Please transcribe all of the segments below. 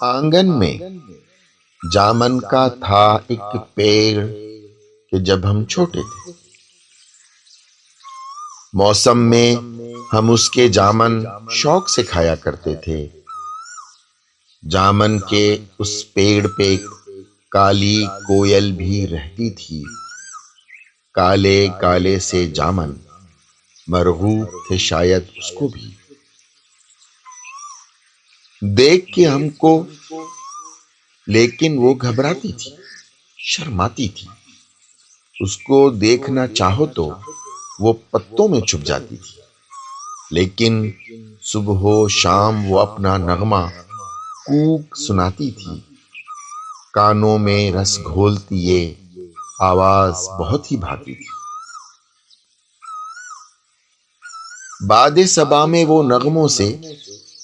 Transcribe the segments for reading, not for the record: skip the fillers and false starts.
आंगन में जामन का था एक पेड़ कि जब हम छोटे थे, मौसम में हम उसके जामन शौक से खाया करते थे। जामन के उस पेड़ पे एक काली कोयल भी रहती थी। काले काले से जामन मरगूब थे शायद उसको भी। देख के हमको लेकिन वो घबराती थी, शर्माती थी। उसको देखना चाहो तो वो पत्तों में छुप जाती थी, लेकिन सुबह शाम वो अपना नगमा कूक सुनाती थी। कानों में रस घोलती ये आवाज बहुत ही भाती थी। बादे सबा में वो नगमों से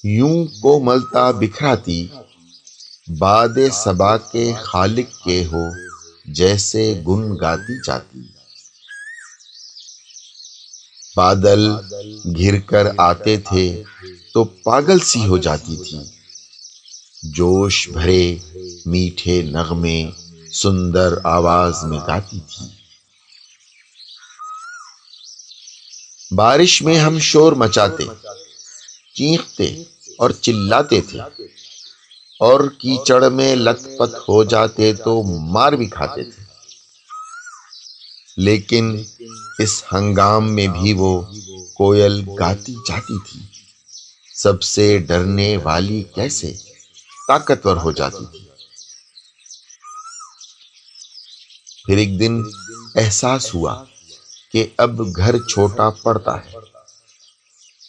यूं कोमलता बिखराती, बादे सबा के खालिक के हो जैसे गुन गाती जाती। बादल घिर कर आते थे तो पागल सी हो जाती थी। जोश भरे मीठे नगमे सुंदर आवाज में गाती थी। बारिश में हम शोर मचाते, चीखते और चिल्लाते थे, और कीचड़ में लथपथ हो जाते तो मार भी खाते थे। लेकिन इस हंगाम में भी वो कोयल गाती जाती थी। सबसे डरने वाली कैसे ताकतवर हो जाती थी। फिर एक दिन एहसास हुआ कि अब घर छोटा पड़ता है।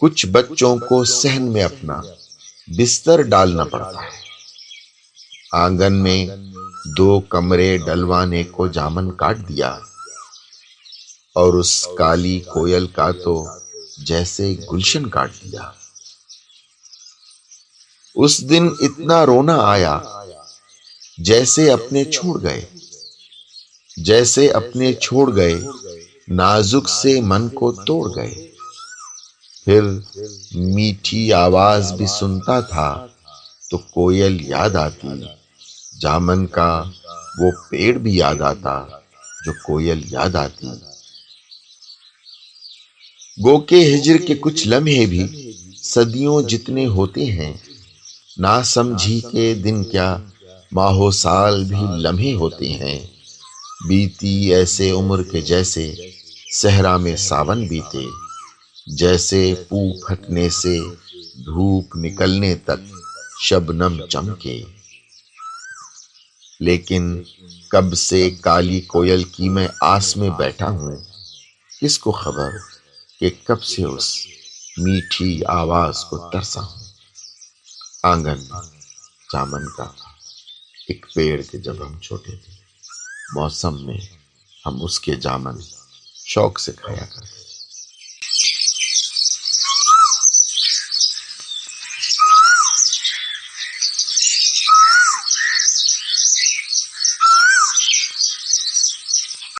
कुछ बच्चों को सहन में अपना बिस्तर डालना पड़ता है। आंगन में 2 कमरे डलवाने को जामन काट दिया, और उस काली कोयल का तो जैसे गुलशन काट दिया। उस दिन इतना रोना आया जैसे अपने छोड़ गए, जैसे अपने छोड़ गए, नाजुक से मन को तोड़ गए। फिर मीठी आवाज भी सुनता था तो कोयल याद आती, जामन का वो पेड़ भी याद आता जो कोयल याद आती। गो के हिज्र के कुछ लम्हे भी सदियों जितने होते हैं। ना समझी के दिन क्या माहो साल भी लम्हे होते हैं। बीती ऐसे उम्र के जैसे सहरा में सावन बीते, जैसे पू फटने से धूप निकलने तक शबनम चमके। लेकिन कब से काली कोयल की मैं आस में बैठा हूं, किसको खबर कि कब से उस मीठी आवाज को तरसा हूं। आंगन में जामन का था एक पेड़ के जब हम छोटे थे, मौसम में हम उसके जामन शौक से खाया करते।